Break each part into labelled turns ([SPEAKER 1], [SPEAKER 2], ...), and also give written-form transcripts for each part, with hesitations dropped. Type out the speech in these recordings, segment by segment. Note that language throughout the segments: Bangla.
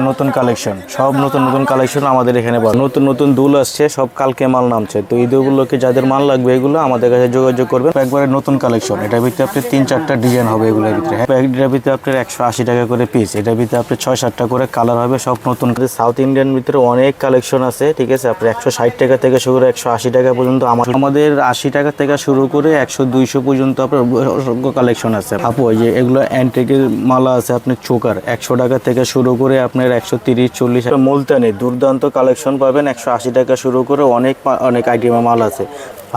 [SPEAKER 1] নতুন কালেকশন, সব নতুন নতুন কালেকশন আমাদের এখানে পাবেন। নতুন নতুন দুল আসছে, সব কালকে মাল নামছে। তো ঈদ উপলক্ষে যাদের মাল লাগবে এগুলো আমাদের কাছে যোগাযোগ করবেন। একবারে নতুন কালেকশন, এটার ভিতরে আপনি 3-4টা ডিজাইন হবে এগুলোর ভিতরে। এটার ভিতরে আপনার 180 টাকা করে পিস, এটার ভিতরে আপনি 6-7টা করে কালার হবে, সব নতুন। সাউথ ইন্ডিয়ান ভিতরে অনেক কালেকশন আছে, ঠিক আছে। আপনি 160 টাকা থেকে শুরু করে 180 টাকা পর্যন্ত আমাদের 80 টাকা থেকে শুরু করে 100-200 পর্যন্ত আপনার অসংখ্য কালেকশন আছে। আপু এই যে এগুলো অ্যান্টিকের মালা আছে, আপনি চোকার 100 টাকা থেকে শুরু করে আপনার 130-40 মুলতানি দুর্দান্ত কালেকশন পাবেন। 180 টাকা শুরু করে অনেক আইটেমের মাল আছে।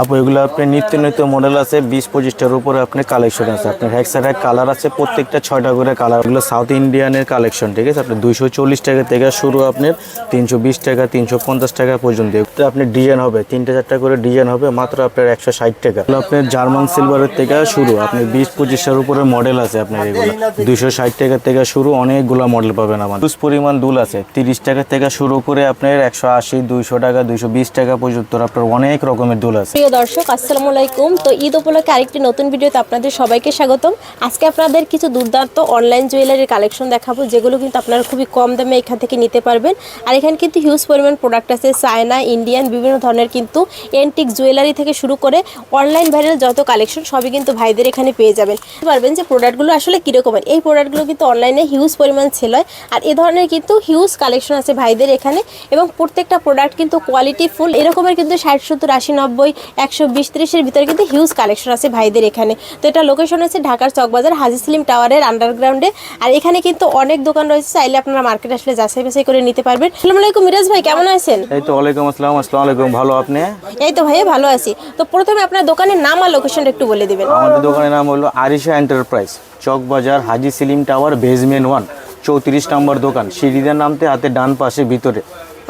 [SPEAKER 1] আপু এগুলো আপনি নিত্য মডেল আছে, 20-25টার উপরে আপনার কালেকশন আছে। আপনার এক কালার আছে, প্রত্যেকটা 6টা করে কালার। এগুলো সাউথ ইন্ডিয়ানের কালেকশন, ঠিক আছে। আপনার 240 টাকা থেকে শুরু, আপনার 320 টাকা 350 টাকা পর্যন্ত আপনি ডিজাইন হবে, 3-4টা করে ডিজাইন হবে, মাত্র আপনার 160 টাকা। আপনার জার্মান সিলভারের থেকে শুরু, আপনি 20-25টার উপরে মডেল আছে। আপনার এগুলো 260 টাকা থেকে শুরু, অনেকগুলো মডেল পাবেন। আমার হিউজ পরিমাণ দুল আছে, 30 টাকা থেকে শুরু করে আপনার 180, 200 টাকা, 220 টাকা পর্যন্ত আপনার অনেক রকমের দুল আছে।
[SPEAKER 2] দর্শক আসসালামু আলাইকুম। তো ঈদ উপলক্ষে আরেকটি নতুন ভিডিওতে আপনাদের সবাইকে স্বাগতম। আজকে আপনাদের কিছু দুর্দান্ত অনলাইন জুয়েলারির কালেকশন দেখাবো, যেগুলো কিন্তু আপনারা খুবই কম দামে এখান থেকে নিতে পারবেন। আর এখানে কিন্তু হিউজ পরিমাণ প্রোডাক্ট আছে, চায়না, ইন্ডিয়ান, বিভিন্ন ধরনের কিন্তু এন্টিক জুয়েলারি থেকে শুরু করে অনলাইন ভাইরাল যত কালেকশন সবই কিন্তু ভাইদের এখানে পেয়ে যাবেন। পারবেন যে প্রোডাক্টগুলো আসলে কীরকমের। এই প্রোডাক্টগুলো কিন্তু অনলাইনে হিউজ পরিমাণ সেল হয়, আর এ ধরনের কিন্তু হিউজ কালেকশন আছে ভাইদের এখানে, এবং প্রত্যেকটা প্রোডাক্ট কিন্তু কোয়ালিটি ফুল। এরকমের কিন্তু 60, 70, 80, 90, 120-30-এর ভিতরে কিন্তু হিউজ কালেকশন আছে ভাইদের এখানে। তো এটা লোকেশন হচ্ছে ঢাকার চকবাজার হাজি সেলিম টাওয়ারের আন্ডারগ্রাউন্ডে। আর এখানে কিন্তু অনেক দোকান রয়েছে, চাইলে আপনারা মার্কেট আসলে যাচাই বাছাই করে নিতে পারবেন। আসসালামু আলাইকুম মিরাজ ভাই, কেমন আছেন?
[SPEAKER 1] এই তো ওয়ালাইকুম আসসালাম। আসসালামু আলাইকুম, ভালো, আপনি?
[SPEAKER 2] এই তো ভাইয়া ভালো আছি। তো প্রথমে আপনার দোকানের নাম আর লোকেশনটা একটু বলে দিবেন।
[SPEAKER 1] আমাদের দোকানের নাম হলো আরিশা এন্টারপ্রাইজ, চকবাজার হাজি সেলিম টাওয়ার, বেসমেন্ট 1, 34 নম্বর দোকান। সিঁড়িদের নামতে হাতে ডান পাশে ভিতরে।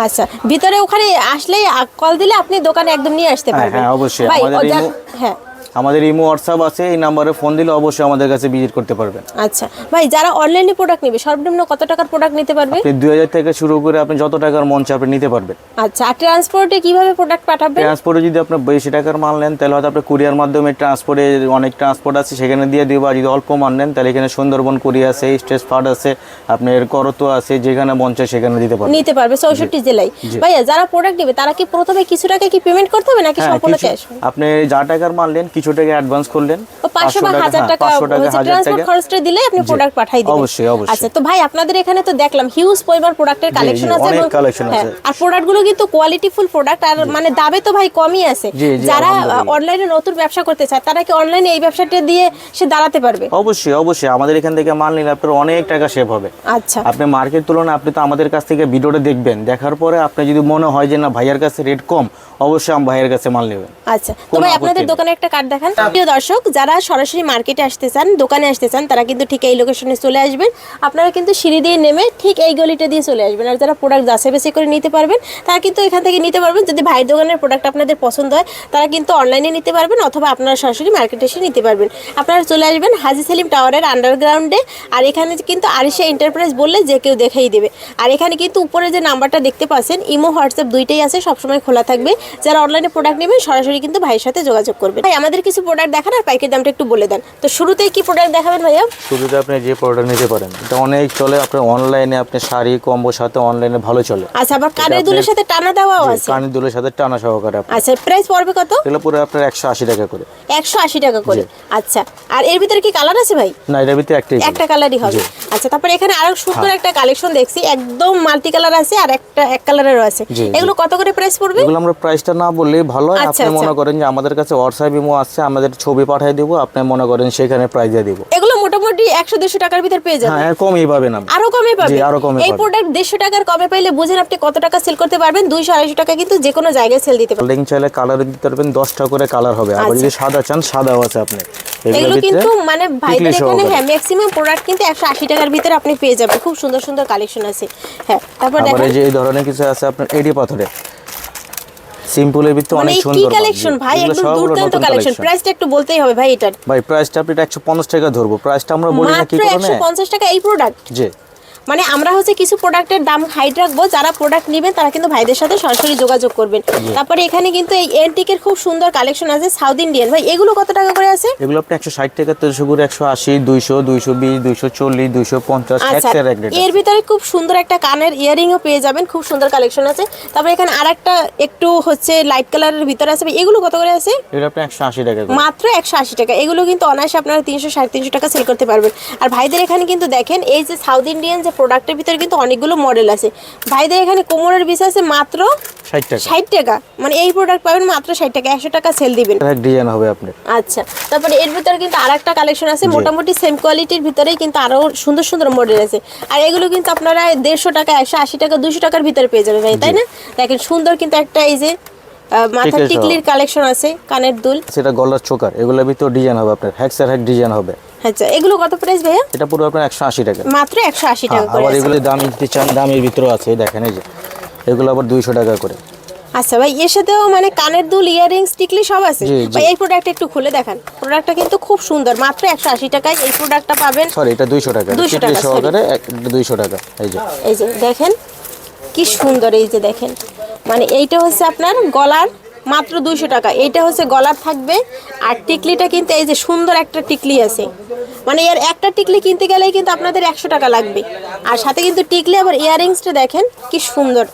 [SPEAKER 2] আচ্ছা, ভিতরে ওখানে আসলেই কল দিলে আপনি দোকানে একদম নিয়ে আসতে পারবেন।
[SPEAKER 1] হ্যাঁ অবশ্যই। আমাদের ইমো হোয়াটসঅ্যাপ আছে, এই নাম্বারে ফোন দিলে অবশ্যই আমাদের কাছে ভিজিট করতে পারবেন।
[SPEAKER 2] আচ্ছা ভাই, যারা অনলাইনে প্রোডাক্ট নেবে সর্বনিম্ন কত টাকার প্রোডাক্ট নিতে পারবে?
[SPEAKER 1] আপনি 2000 থেকে শুরু করে আপনি যত টাকার মন চায় আপনি নিতে পারবেন।
[SPEAKER 2] আচ্ছা, আর ট্রান্সপোর্টে কিভাবে প্রোডাক্ট পাঠাবেন?
[SPEAKER 1] ট্রান্সপোর্টে যদি আপনি বেশি টাকার মাল নেন তাহলে হয়তো আপনি কুরিয়ার মাধ্যমে ট্রান্সপোর্টে, অনেক ট্রান্সপোর্ট আছে সেখানে দিয়ে দিব। আর যদি অল্প মাল নেন তাহলে এখানে সুন্দরবন কুরিয়ার আছে, স্টেজ ফার্ড আছে, আপনার করতো আছে, যেখানে মন চায় সেখানে নিতে পারবে
[SPEAKER 2] 64 জেলায়। ভাইয়া যারা প্রোডাক্ট নেবে তারা কি প্রথমে কিছু টাকা কি পেমেন্ট করতে হবে নাকি সম্পূর্ণ ক্যাশ?
[SPEAKER 1] আপনি যা টাকার মাল নেন কিছু টাকা অ্যাডভান্স করলেন,
[SPEAKER 2] 500 বা 1000 টাকা ট্রান্সপোর্ট খরচটা দিলে আপনি প্রোডাক্ট পাঠিয়ে দিবেন।
[SPEAKER 1] অবশ্যই।
[SPEAKER 2] আচ্ছা, তো ভাই আপনাদের এখানে তো দেখলাম হিউজ পরিমাণ প্রোডাক্টের কালেকশন আছে,
[SPEAKER 1] অনেক কালেকশন আছে।
[SPEAKER 2] আর প্রোডাক্টগুলো কিন্তু কোয়ালিটি ফুল প্রোডাক্ট, আর মানে দামে তো ভাই কমই আছে। যারা অনলাইনে নতুন ব্যবসা করতে চায় তারা কি অনলাইনে এই ব্যবসাটা দিয়ে সে দাঁড়াতে পারবে?
[SPEAKER 1] অবশ্যই। আমাদের এখান থেকে মাল নিলে আপনার অনেক টাকা সেভ হবে।
[SPEAKER 2] আচ্ছা,
[SPEAKER 1] আপনি মার্কেট তুলনায় আপনি তো আমাদের কাছ থেকে ভিডিওটা দেখবেন, দেখার পরে আপনি যদি মনে হয় যে না ভাইয়ার কাছে রেট কম, অবশ্যই আমি ভাইয়ের কাছে মাল নেবেন।
[SPEAKER 2] আচ্ছা, তো ভাই আপনাদের দোকানে একটা কার্ড দেখান। প্রিয় দর্শক, যারা সরাসরি মার্কেটে আসতে চান, দোকানে আসতে চান, তারা কিন্তু ঠিক এই লোকেশনে চলে আসবেন। আপনারা কিন্তু সিঁড়ি দিয়ে নেমে ঠিক এই গলিটা দিয়ে চলে আসবেন। আর যারা প্রোডাক্ট যাচাই বাছাই করে নিতে পারবেন তারা কিন্তু এখান থেকে নিতে পারবেন। যদি ভাইয়ের দোকানের প্রোডাক্ট আপনাদের পছন্দ হয় তারা কিন্তু অনলাইনে নিতে পারবেন, অথবা আপনারা সরাসরি মার্কেটে এসে নিতে পারবেন। আপনারা চলে আসবেন হাজি সেলিম টাওয়ারের আন্ডারগ্রাউন্ডে। আর এখানে কিন্তু আরিশা এন্টারপ্রাইজ বললে যে কেউ দেখাই দেবে। আর এখানে কিন্তু উপরে যে নাম্বারটা দেখতে পাচ্ছেন, ইমো হোয়াটসঅ্যাপ দুইটাই আছে, সবসময় খোলা থাকবে। যারা অনলাইনে প্রোডাক্ট নেবেন সরাসরি কিন্তু ভাইয়ের সাথে যোগাযোগ করবেন। ভাই আমাদের কিছু প্রোডাক্ট দেখান আর পাইকারি দামটা একটু বলে দেন। তো শুরুতেই কি প্রোডাক্ট দেখাবেন ভাইয়া?
[SPEAKER 1] শুরুতে আপনি যে প্রোডাক্ট নিতে পারেন, এটা অনেক চলে। আপনার অনলাইনে আপনি শাড়ি কম্বোর সাথে অনলাইনে ভালো চলে।
[SPEAKER 2] আচ্ছা, আবার কানের দুলের সাথে টানা দেওয়াও আছে?
[SPEAKER 1] কানের দুলের সাথে টানা সহকারে।
[SPEAKER 2] আচ্ছা, প্রাইস পড়বে কত?
[SPEAKER 1] এগুলো পুরো আপনার 180 টাকা করে।
[SPEAKER 2] 180 টাকা করে। আচ্ছা, আর এর ভিতরে কি কালার আছে ভাই?
[SPEAKER 1] না, এর ভিতরে একটা কালারই
[SPEAKER 2] হবে। আচ্ছা, তারপরে এখানে আরো সুন্দর একটা কালেকশন দেখছি, একদম মাল্টি কালার আছে আর এক কালারেরও আছে। এগুলো কত করে প্রাইস পড়বে?
[SPEAKER 1] এগুলো আমরা প্রাইসটা না বললেই ভালো হয়। আপনি মনে করেন যে আমাদের কাছে হোয়াটসঅ্যাপ ইমো আছে, আমাদের ছবি পাঠিয়ে দেব, আপনি মনে করেন সেখানে প্রাইস দিয়ে দেব।
[SPEAKER 2] এগুলো মোটামুটি 100-150 টাকার ভিতর পেয়ে যাবেন।
[SPEAKER 1] হ্যাঁ, কমই পাবেন আপনি।
[SPEAKER 2] আরো কমে পাবেন। এই প্রোডাক্ট 150 টাকার কমে পাইলে বুঝেন আপনি কত টাকা সেল করতে পারবেন। 200-250 টাকা কিন্তু যে কোনো জায়গায় সেল দিতে পারবেন।
[SPEAKER 1] লিংক চাইলে কালার দিতে পারবেন, 10টা করে কালার হবে। আর যদি সাদা চান সাদাও আছে আপনি।
[SPEAKER 2] এগুলো কিন্তু মানে ভাইদের এখানে হ্যাঁ ম্যাক্সিমাম প্রোডাক্ট কিন্তু 180 টাকার ভিতরে আপনি পেয়ে যাবেন। খুব সুন্দর সুন্দর কালেকশন আছে। হ্যাঁ, তারপর দেখেন
[SPEAKER 1] এই যে এই ধরনের কিছু আছে আপনার এডি পাথরে সিম্পলের ভিতরে অনেক সুন্দর
[SPEAKER 2] কি কালেকশন ভাই, একদম দুর্দান্ত কালেকশন। প্রাইসটা একটু বলতেই হবে ভাই এটার।
[SPEAKER 1] ভাই প্রাইসটা আপনি 150 টাকা ধরবো। প্রাইসটা আমরা বলি না কি করে,
[SPEAKER 2] মাত্র 150 টাকা এই প্রোডাক্ট।
[SPEAKER 1] জি
[SPEAKER 2] মানে আমরা হচ্ছে কিছু প্রোডাক্টের দাম হাইট রাখবো, যারা প্রোডাক্ট নেবেন তারা কিন্তু ভাইদের সাথে সরাসরি যোগাযোগ করবেন। তারপরে এখানে কিন্তু এই এন্টিকের খুব সুন্দর কালেকশন আছে সাউথ ইন্ডিয়ান। ভাই এগুলো কত টাকা করে আছে?
[SPEAKER 1] এগুলো আপনি 160 টাকা থেকে শুরু করে 180, 200, 220, 240, 250
[SPEAKER 2] আচ্ছা,
[SPEAKER 1] এর এক রেট।
[SPEAKER 2] এর ভিতরে খুব সুন্দর একটা কানের ইয়ারিংও পেয়ে যাবেন, খুব সুন্দর কালেকশন আছে। তারপরে এখানে আরেকটা একটু হচ্ছে লাইট কালারের ভিতরে আছে। ভাই এগুলো কত করে আছে?
[SPEAKER 1] এগুলো আপনি 180 টাকা করে।
[SPEAKER 2] মাত্র 180 টাকা। এগুলো কিন্তু অনায়াসে আপনারা 300 350 টাকা সেল করতে পারবেন। আর ভাইদের এখানে কিন্তু দেখেন এই যে সাউথ ইন্ডিয়ান যে প্রোডাক্টের ভিতরে কিন্তু অনেকগুলো মডেল আছে। ভাইদের এখানে কোমরের পিস আছে মাত্র
[SPEAKER 1] 60 টাকা।
[SPEAKER 2] 60 টাকা, মানে এই প্রোডাক্ট পাবেন মাত্র 60 টাকা, 100 টাকা সেল দিবেন।
[SPEAKER 1] এক ডিজাইন হবে আপনার।
[SPEAKER 2] আচ্ছা, তারপরে এর ভিতরে কিন্তু আরেকটা কালেকশন আছে, মোটামুটি সেম কোয়ালিটির ভিতরেই কিন্তু আরো সুন্দর সুন্দর মডেল আছে। আর এগুলো কিন্তু আপনারা 150 টাকা, 180 টাকা, 200 টাকার ভিতরে পেয়ে যাবেন ভাই, তাই না? দেখেন সুন্দর কিন্তু একটা এই যে মাথার টিকলির কালেকশন আছে, কানের দুল,
[SPEAKER 1] সেটা গলার চোকার, এগুলোর ভিতর ডিজাইন হবে আপনার, হ্যাক্সের হ্যাক ডিজাইন হবে।
[SPEAKER 2] আচ্ছা এগুলো কত প্রাইস ভাইয়া?
[SPEAKER 1] এটা পুরো আপনার 180 টাকা,
[SPEAKER 2] মাত্র 180 টাকা করে।
[SPEAKER 1] আবার এগুলো দাম দিতে চান, দামের ভিতরে আছে দেখেন, এই যে এগুলো আবার 200 টাকা করে।
[SPEAKER 2] আচ্ছা ভাই, এর সাথেও মানে কানের দুল, ইয়াররিংস, টিকলি সব আছে। ভাই এই প্রোডাক্ট একটু খুলে দেখান, প্রোডাক্টটা কিন্তু খুব সুন্দর। মাত্র 180 টাকায় এই প্রোডাক্টটা পাবেন।
[SPEAKER 1] সরি, এটা 200 টাকা,
[SPEAKER 2] 200 টাকা
[SPEAKER 1] সহকারে 200 টাকা। এই যে
[SPEAKER 2] দেখেন কি সুন্দর, এই যে দেখেন, মানে এইটা হচ্ছে আপনার গলার, মাত্র 200 টাকা। এইটা হচ্ছে গলার থাকবে। আর টিকলিটা কিন্তু এই যে সুন্দর একটা টিকলি আছে, মানে এর একটা টিকলি কিনতে গেলেই কিন্তু আপনাদের 100 টাকা লাগবে। আর সাথে কিন্তু টিকলি, আবার ইয়াররিংসটা দেখেন কি সুন্দর।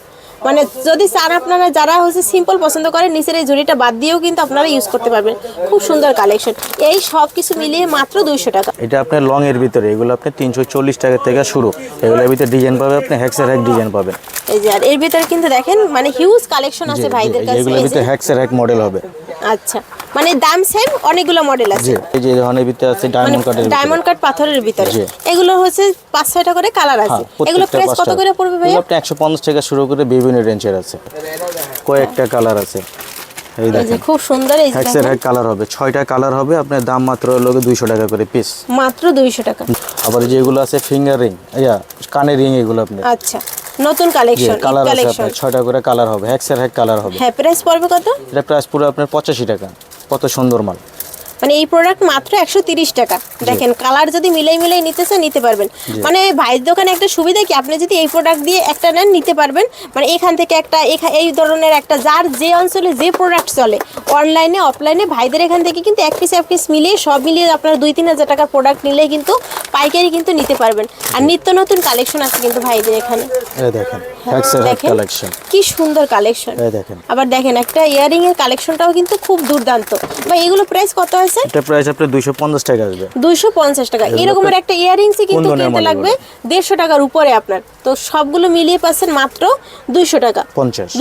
[SPEAKER 2] মানে যদি চান আপনারা, যারা হচ্ছে সিম্পল পছন্দ করেন, নিচের এই জড়িটা বাদ দিয়েও কিন্তু আপনারা ইউজ করতে পারবেন। খুব সুন্দর কালেকশন। এই সব কিছু মিলিয়ে মাত্র 200 টাকা।
[SPEAKER 1] এটা আপনার লং এর ভিতরে, এগুলো আপনি 340 টাকা থেকে শুরু। এগুলোর ভিতরে ডিজাইন পাবে আপনি, হ্যাক্সের হ্যাক ডিজাইন পাবেন।
[SPEAKER 2] এই যে আর এর ভিতরে কিন্তু দেখেন মানে হিউজ কালেকশন আছে ভাইদের কাছে।
[SPEAKER 1] এগুলোর ভিতরে হ্যাক্সের হ্যাক মডেল হবে।
[SPEAKER 2] আচ্ছা, মানে দাম সেম, অনেকগুলো মডেল আছে।
[SPEAKER 1] এই যে ধরনের ভিতরে আছে ডায়মন্ড কাটের ভিতরে,
[SPEAKER 2] ডায়মন্ড কাট পাথরের ভিতরে। এগুলো হচ্ছে 5-6টা করে কালার আছে। এগুলো প্রাইস কত করে পড়বে ভাই?
[SPEAKER 1] আপনি 150 টাকা শুরু করে বিভিন্ন রেঞ্জের আছে, কয়েকটা কালার আছে। এই দেখেন
[SPEAKER 2] খুব সুন্দর, এই যে
[SPEAKER 1] হ্যাক্সের হ্যাক কালার হবে, 6টা কালার হবে। আপনার দাম মাত্র হলো 200 টাকা করে পিস,
[SPEAKER 2] মাত্র 200 টাকা।
[SPEAKER 1] আবার যেগুলো আছে ফিঙ্গার রিং, কানের রিং, এগুলো আপনি
[SPEAKER 2] আচ্ছা নতুন কালেকশন,
[SPEAKER 1] কালার আছে আপনার 6টা করে কালার হবে, হ্যাক্সের হ্যাক কালার হবে।
[SPEAKER 2] হ্যাঁ, প্রাইস পড়বে কত?
[SPEAKER 1] এটা প্রাইস পুরো আপনার 85 টাকা। কত সুন্দর মাল,
[SPEAKER 2] মানে এই প্রোডাক্ট মাত্র 130 টাকা। দেখেন কালার যদি মিলাই নিতে চান নিতে পারবেন। মানে ভাইয়ের দোকানে একটা সুবিধা কি, আপনি যদি এই প্রোডাক্ট দিয়ে একটা নেন নিতে পারবেন। মানে এখান থেকে একটা, এই ধরনের একটা, যার যে অঞ্চলে যে প্রোডাক্ট চলে, অনলাইনে অফলাইনে, ভাইদের এখান থেকে কিন্তু এক পিস মিলিয়ে সব মিলিয়ে আপনার 2-3 হাজার টাকার প্রোডাক্ট নিলেই কিন্তু পাইকারি কিন্তু নিতে পারবেন। আর নিত্য নতুন কালেকশন আছে কিন্তু ভাইদের এখানে।
[SPEAKER 1] এই দেখেন হ্যাক্সের হ্যাক কালেকশন,
[SPEAKER 2] কি সুন্দর কালেকশন।
[SPEAKER 1] এই দেখেন,
[SPEAKER 2] আবার দেখেন একটা ইয়ারিং এর কালেকশনটাও কিন্তু খুব দুর্দান্ত। ভাই এগুলো প্রাইস কত আছে?
[SPEAKER 1] এটা প্রাইস আপনার 250 টাকা আসবে।
[SPEAKER 2] 250 টাকা। এরকমের একটা ইয়ারিংসই কিন্তু কিনতে লাগবে 150 টাকার উপরে আপনার। তো সবগুলো মিলিয়ে পাচ্ছেন মাত্র 200 টাকা,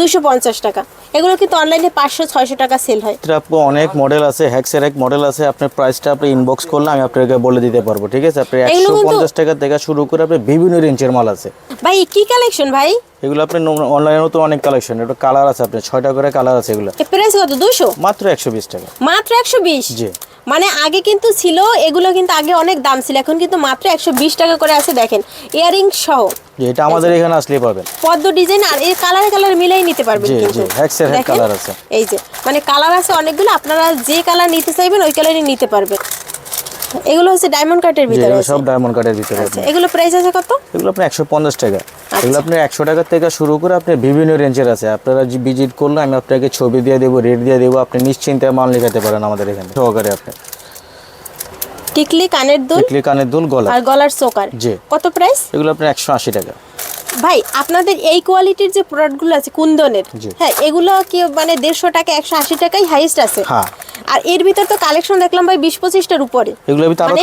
[SPEAKER 2] 250 টাকা। এগুলো কিন্তু অনলাইনে 500-600 টাকা সেল হয়।
[SPEAKER 1] এটা আপু অনেক মডেল আছে, হ্যাক্সের এক মডেল আছে। আপনার প্রাইসটা আপনি ইনবক্স করলে আমি আপনাকে বলে দিতে পারবো, ঠিক আছে? আপনি 150 টাকা থেকে শুরু করে আপনি বিভিন্ন রেঞ্জের মাল আছে।
[SPEAKER 2] ভাই কি কালেকশন ভাই?
[SPEAKER 1] এগুলো আপনি অনলাইনে তো অনেক কালেকশন, এটা কালার আছে আপনার 6টা করে কালার আছে। এগুলো
[SPEAKER 2] প্রাইস কত? 200,
[SPEAKER 1] মাত্র 120 টাকা।
[SPEAKER 2] মাত্র 120?
[SPEAKER 1] জি।
[SPEAKER 2] মানে আগে কিন্তু ছিল এগুলো, কিন্তু আগে অনেক দাম ছিল, এখন কিন্তু মাত্র 120 টাকা করে আছে। দেখেন ইয়ারিং সহ,
[SPEAKER 1] এটা আমাদের এখানে আসলেই পাবেন।
[SPEAKER 2] পদ্ম ডিজাইন আর এই কালার মিলাই নিতে পারবেন কিন্তু।
[SPEAKER 1] হ্যাক্সের হ্যাক কালার আছে।
[SPEAKER 2] এই যে মানে কালার আছে অনেকগুলো, আপনারা যে কালার নিতে চাইবেন ওই কালারই নিতে পারবেন। এগুলো হচ্ছে ডায়মন্ড কাটের ভিতরে আছে,
[SPEAKER 1] সব ডায়মন্ড কাটের ভিতরে আছে।
[SPEAKER 2] এগুলো প্রাইস আছে কত?
[SPEAKER 1] এগুলো আপনি 150 টাকা। এগুলো আপনি 100 টাকা থেকে শুরু করে আপনি বিভিন্ন রেঞ্জের আছে। আপনারা ভিজিট করলে আমি আপনাকে ছবি দিয়ে দেবো, রেট দিয়ে দেবো, আপনি নিশ্চিন্তে মাল নিতে পারেন আমাদের এখানে সহকারে। আপনি
[SPEAKER 2] টিকলি, কানের দুল,
[SPEAKER 1] টিকলি, কানের দুল, গলা
[SPEAKER 2] আর গলার চোকার,
[SPEAKER 1] জি।
[SPEAKER 2] কত প্রাইস?
[SPEAKER 1] এগুলো আপনার 180 টাকা।
[SPEAKER 2] ভাই আপনাদের এই কোয়ালিটির যে প্রোডাক্টগুলো আছে কুন্দনের, হ্যাঁ এগুলো কি মানে 150 টাকা, 180 টাকাই হাইয়েস্ট আছে।
[SPEAKER 1] হ্যাঁ।
[SPEAKER 2] আর এর ভিতর তো কালেকশন দেখলাম ভাই 20-25টার উপরে।
[SPEAKER 1] এগুলোর ভিতর আরো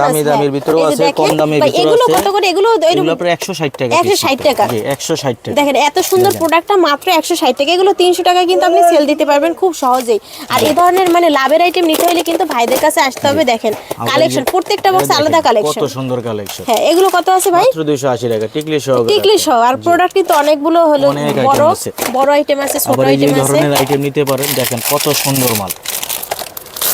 [SPEAKER 1] দামি দামের ভিতরেও আছে, কম দামের ভিতরেও আছে।
[SPEAKER 2] এগুলো কত করে? এগুলো
[SPEAKER 1] আপনার 160 টাকা।
[SPEAKER 2] 160 টাকা।
[SPEAKER 1] জি, 160 টাকা।
[SPEAKER 2] দেখেন এত সুন্দর প্রোডাক্টটা মাত্র 160 টাকা। এগুলো 300 টাকা কিন্তু আপনি সেল দিতে পারবেন খুব সহজেই। আর এই ধরনের মানে লাভের আইটেম নিতে হলে কিন্তু ভাইদের কাছে আসতে হবে। দেখেন কালেকশন, প্রত্যেকটা বক্স আলাদা কালেকশন,
[SPEAKER 1] কত সুন্দর কালেকশন।
[SPEAKER 2] হ্যাঁ এগুলো কত আছে ভাই?
[SPEAKER 1] মাত্র 280 টাকা, টিকলি সহ।
[SPEAKER 2] টিকলি সহ। আর প্রোডাক্ট কিন্তু অনেকগুলো হলো, বড় আইটেম আছে, ছোট আইটেম আছে।
[SPEAKER 1] ধরনের আইটেম নিতে পারেন। দেখেন কত সুন্দর মাল,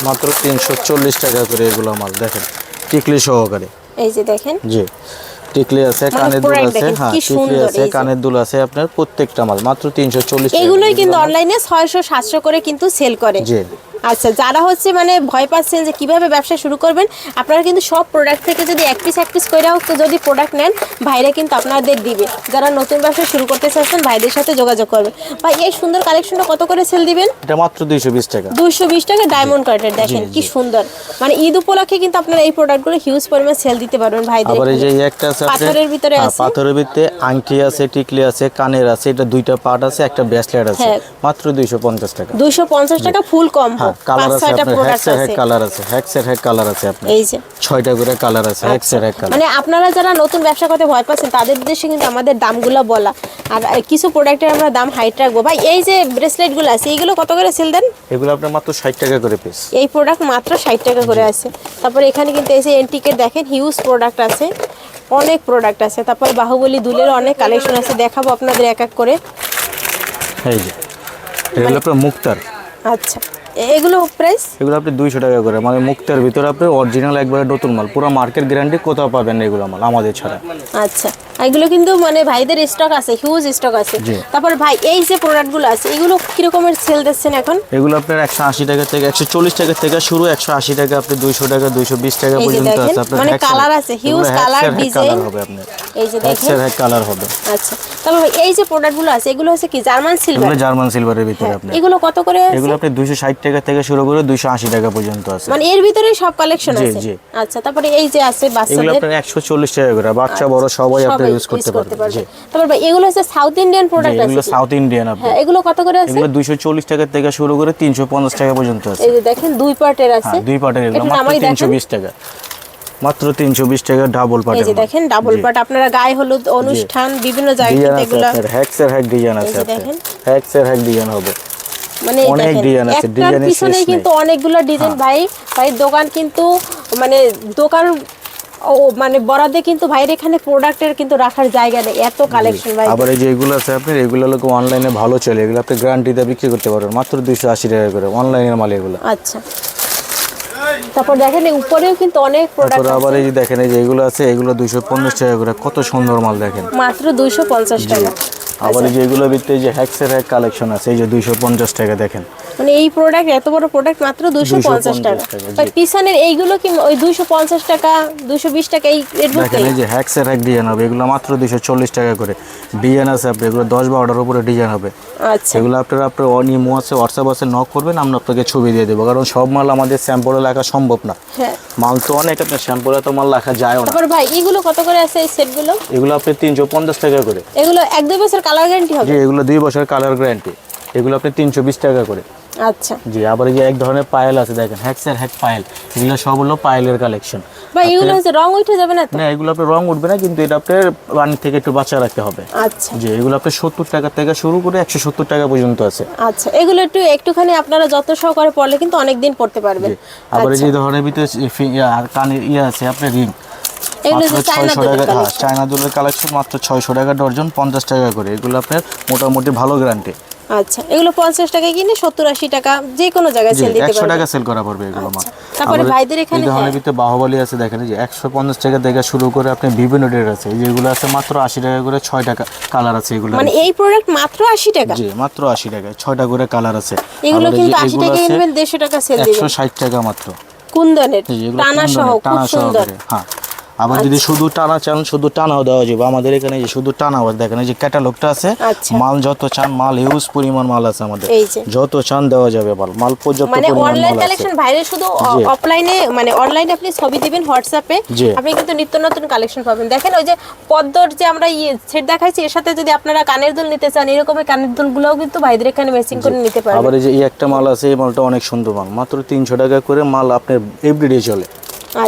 [SPEAKER 1] মাত্র 340 টাকা করে এগুলো মাল। দেখেন টিকলি সহকারে,
[SPEAKER 2] এই যে দেখেন।
[SPEAKER 1] জি, টিকলি আছে, কানের দুল আছে। হ্যাঁ, টিকলি আছে, কানের দুল আছে। আপনার প্রত্যেকটা মাল মাত্র 340 টাকা।
[SPEAKER 2] এগুলোই কিন্তু অনলাইনে 600-700 করে কিন্তু সেল করে।
[SPEAKER 1] জি।
[SPEAKER 2] আচ্ছা, যারা হচ্ছে মানে ভয় পাচ্ছেন যে কিভাবে ব্যবসা শুরু করবেন, আপনারা কিন্তু সব প্রোডাক্ট থেকে যদি এক পিস করে হোক তো যদি প্রোডাক্ট নেন, ভাইরা কিন্তু আপনাদের দিবে। যারা নতুন ব্যবসা শুরু করতে চাচ্ছেন ভাইদের সাথে যোগাযোগ করবেন। ভাই এই সুন্দর কালেকশনটা কত করে সেল দিবেন?
[SPEAKER 1] এটা মাত্র 220 টাকা।
[SPEAKER 2] 220 টাকা ডায়মন্ড কাটের, দেখেন কি সুন্দর। মানে ঈদ উপলক্ষে কিন্তু আপনারা এই প্রোডাক্টগুলো হিউজ পরিমাণ সেল দিতে পারবেন ভাইদের।
[SPEAKER 1] আবার এই যে একটা আছে
[SPEAKER 2] পাথরের ভিতরে আছে,
[SPEAKER 1] পাথরের ভিতরে আংটি আছে, টিকলি আছে, কানের আছে, এটা দুইটা পার্ট আছে, একটা ব্রেসলেট আছে, মাত্র 250 টাকা।
[SPEAKER 2] 250 টাকা ফুল কম্বো।
[SPEAKER 1] কালার আছে,
[SPEAKER 2] 5-6টা প্রোডাক্ট আছে,
[SPEAKER 1] কালার আছে, হ্যাক্সের কালার আছে আপনার,
[SPEAKER 2] এই যে
[SPEAKER 1] 6টা করে কালার আছে, হ্যাক্সের কালার।
[SPEAKER 2] মানে আপনারা যারা নতুন ব্যবসা করতে ভয় পাচ্ছেন তাদের উদ্দেশ্যে কিন্তু আমাদের দামগুলো বলা, আর কিছু প্রোডাক্টের আমরা দাম হাইট রাখবো। ভাই এই যে ব্রেসলেটগুলো আছে এইগুলো কত করে সেল দেন?
[SPEAKER 1] এগুলো আপনার মাত্র 60 টাকা করে পিস।
[SPEAKER 2] এই প্রোডাক্ট মাত্র 60 টাকা করে আছে। তারপর এখানে কিন্তু এই যে এন্টিকের দেখেন হিউজ প্রোডাক্ট আছে, অনেক প্রোডাক্ট আছে। তারপর বাহুবলী দুলের অনেক কালেকশন আছে, দেখাবো আপনাদের এক এক করে।
[SPEAKER 1] এই যে এগুলো আপনার মুক্তার।
[SPEAKER 2] আচ্ছা, এগুলো প্রাইস?
[SPEAKER 1] এগুলো আপনি 200 টাকা করে, মানে মুক্তার ভিতরে আপনি অরিজিনাল একবারে নতুন মাল, পুরো মার্কেট গ্যারান্টি কোথাও পাবেন না এগুলো মাল আমাদের ছাড়া।
[SPEAKER 2] আচ্ছা, এগুলো কিন্তু মানে ভাইদের স্টক আছে, হিউজ স্টক আছে। তারপর ভাই এই যে প্রোডাক্টগুলো আছে এগুলো কি রকমের সেল দিচ্ছেন এখন?
[SPEAKER 1] এগুলো আপনার 180 টাকা থেকে 140 টাকা থেকে শুরু, 180 টাকা, আপনি 200 টাকা, 220 টাকা পর্যন্ত আছে আপনার।
[SPEAKER 2] মানে কালার আছে, হিউজ কালার ডিজাইন
[SPEAKER 1] হবে আপনার,
[SPEAKER 2] এই যে দেখেন
[SPEAKER 1] হ্যাক্সের কালার হবে।
[SPEAKER 2] আচ্ছা, তারপর ভাই এই যে প্রোডাক্টগুলো আছে এগুলো হচ্ছে কি জার্মান সিলভার?
[SPEAKER 1] এগুলো জার্মান সিলভারের ভিতরে আপনার।
[SPEAKER 2] এগুলো কত করে আছে?
[SPEAKER 1] এগুলো আপনি 260 টাকা থেকে শুরু করে 280 টাকা পর্যন্ত আছে,
[SPEAKER 2] মানে এর ভিতরে সব কালেকশন আছে।
[SPEAKER 1] জি।
[SPEAKER 2] আচ্ছা, তারপরে এই যে আছে
[SPEAKER 1] এগুলো
[SPEAKER 2] বাচ্চাদের,
[SPEAKER 1] আপনার 140 টাকা করে, বাচ্চা বড় সবাই আপনি ইউজ করতে পারবেন। জি,
[SPEAKER 2] তারপর ভাই এগুলো হচ্ছে সাউথ ইন্ডিয়ান প্রোডাক্ট আছে,
[SPEAKER 1] এগুলো সাউথ ইন্ডিয়ান আপনি।
[SPEAKER 2] হ্যাঁ, এগুলো কত করে আছে?
[SPEAKER 1] এগুলো 240 টাকা থেকে শুরু করে 350 টাকা পর্যন্ত আছে।
[SPEAKER 2] এই যে দেখেন দুই পার্টের আছে,
[SPEAKER 1] দুই পার্টের, এগুলো
[SPEAKER 2] এটা
[SPEAKER 1] মাত্র
[SPEAKER 2] নামাই দেখেন।
[SPEAKER 1] 320 টাকা, মাত্র 320 টাকা ডাবল পার্ট।
[SPEAKER 2] এই যে দেখেন ডাবল পার্ট, আপনারা গায়ে হলুদ অনুষ্ঠান বিভিন্ন জায়গায় এগুলো
[SPEAKER 1] হ্যাক্সের ডিজাইন আছে আপনার, হ্যাক্সের ডিজাইন হবে,
[SPEAKER 2] মানে
[SPEAKER 1] অনেক ডিজাইন আছে, ডিজাইনের শেষ নেই
[SPEAKER 2] কিন্তু অনেকগুলো ডিজাইন। ভাই দোকান কিন্তু মানে দোকান মানে বরাদ্দে কিন্তু ভাইয়ের এখানে প্রোডাক্টের কিন্তু রাখার জায়গা নেই, এত কালেকশন ভাই।
[SPEAKER 1] আবার এই যে এগুলো আছে আপনার, এগুলো লোক অনলাইনে ভালো চলে, এগুলো আপনি গ্যারান্টিতে বিক্রি করতে পারবেন মাত্র 280 টাকা করে, অনলাইনের মাল এগুলো।
[SPEAKER 2] আচ্ছা, তারপর দেখেন উপরেও কিন্তু অনেক প্রোডাক্ট আছে।
[SPEAKER 1] আবার এই যে দেখেন এই যে এগুলো আছে, এগুলো 250 টাকা করে, কত সুন্দর মাল দেখেন,
[SPEAKER 2] মাত্র 250 টাকা।
[SPEAKER 1] আবার এই যে এগুলোর ভিতরে যে হ্যাক্সের কালেকশন আছে, এই যে 250 টাকা দেখেন।
[SPEAKER 2] মানে এই প্রোডাক্ট, এত বড় প্রোডাক্ট মাত্র 250 টাকা। ভাই পিছনের এইগুলো কি ওই 250 টাকা 220 টাকা এই এর মধ্যে?
[SPEAKER 1] দেখেন এই যে হ্যাক্সের ডিজাইন হবে, এগুলো মাত্র 240 টাকা করে। ডিজাইন আছে আপনি, এগুলো 10-12টার উপরে ডিজাইন হবে।
[SPEAKER 2] আচ্ছা,
[SPEAKER 1] এগুলো আপনার ইমো আছে, হোয়াটসঅ্যাপ আছে, নক করবেন, আমরা আপনাকে ছবি দিয়ে দেবো, কারণ সব মাল আমাদের স্যাম্পলে লেখা সম্ভব না।
[SPEAKER 2] হ্যাঁ,
[SPEAKER 1] মাল তো অনেক, আপনার স্যাম্পলে তো মাল লেখা যায় না।
[SPEAKER 2] তারপর ভাই এগুলো কত করে আছে এই সেটগুলো?
[SPEAKER 1] এগুলো আপনি 350 টাকা করে।
[SPEAKER 2] এগুলো 1-2 বছর কালার গ্যারান্টি হবে?
[SPEAKER 1] জি, এগুলো 2 বছরের কালার গ্যারান্টি, এগুলো আপনি 320 টাকা করে।
[SPEAKER 2] আচ্ছা,
[SPEAKER 1] জি, আবার এই যে এক ধরনের পায়েল আছে দেখেন, হ্যাক্সের পায়েল, এগুলো সব হলো পায়েলের কালেকশন।
[SPEAKER 2] ভাই এগুলো হচ্ছে রং উঠে যাবে না তো?
[SPEAKER 1] না, এগুলো আপনার রং উঠবে না, কিন্তু এটা আপনার পানি থেকে একটু বাঁচা রাখতে হবে।
[SPEAKER 2] আচ্ছা,
[SPEAKER 1] জি, এগুলো আপনার 70 টাকা থেকে শুরু করে 170 টাকা পর্যন্ত আছে।
[SPEAKER 2] আচ্ছা, এগুলো একটুখানি আপনারা যত সহকারে পড়লে কিন্তু অনেক দিন পড়তে পারবেন।
[SPEAKER 1] আবার এই যে ধরনের ভিতরে কানের আছে আপনার রিং,
[SPEAKER 2] এগুলো হচ্ছে চায়না দুলের কালেকশন।
[SPEAKER 1] চায়না দুলের কালেকশন, মাত্র 600 টাকা ডর্জন, 50 টাকা করে। এগুলো আপনার মোটামুটি ভালো গ্যারান্টি।
[SPEAKER 2] আচ্ছা, এগুলো 50 টাকায় কিনে 70-80 টাকা যে কোনো জায়গায় সেল দিতে
[SPEAKER 1] 100
[SPEAKER 2] পারবেন।
[SPEAKER 1] টাকা সেল করা পড়বে এগুলো মাল।
[SPEAKER 2] তারপরে ভাইদের এখানে
[SPEAKER 1] এই ধরনের ভিতরে বাহুবলী আছে দেখেন, এই যে 150 টাকা থেকে শুরু করে আপনি বিভিন্ন রেট আছে, এই যেগুলো আছে মাত্র 80 টাকা করে, 6 টাকা কালার আছে এগুলো।
[SPEAKER 2] মানে এই প্রোডাক্ট মাত্র 80 টাকা?
[SPEAKER 1] জি, মাত্র 80 টাকা, 6টা করে কালার আছে।
[SPEAKER 2] এগুলো কিন্তু 80 টাকা কিনবেন 150 টাকা সেল দিবেন।
[SPEAKER 1] 160 টাকা মাত্র,
[SPEAKER 2] কুন্দনের টানা সহ, খুব সুন্দর।
[SPEAKER 1] হ্যাঁ, আবার যদি শুধু টানা চান, শুধু টানাও দেওয়া যাবে আমাদের এখানে। যে শুধু টানাও দেখেন, এই যে ক্যাটালগটা আছে, মাল যত চান, মাল হিউজ পরিমাণ মাল আছে আমাদের, যত চান দেওয়া যাবে মাল পর্যাপ্ত
[SPEAKER 2] মানে
[SPEAKER 1] পরিমাণ
[SPEAKER 2] অনলাইন
[SPEAKER 1] মাল আছে।
[SPEAKER 2] কালেকশন বাইরে শুধু অফলাইনে, মানে অনলাইনে আপনি ছবি দিবেন হোয়াটসঅ্যাপে, আপনি কিন্তু নিত্য নতুন কালেকশন পাবেন। দেখেন ওই যে পদ্মর যে আমরা সেট দেখাইছি, এর সাথে যদি আপনারা কানের দুল নিতে চান, এরকমের কানের দুলগুলোও কিন্তু ভাইদের এখানে ম্যাচিং করে নিতে পারবেন।
[SPEAKER 1] আবার এই যে একটা মাল আছে, এই মালটা অনেক সুন্দর মাল, মাত্র 300 টাকা করে, মাল আপনার এভরিডে চলে।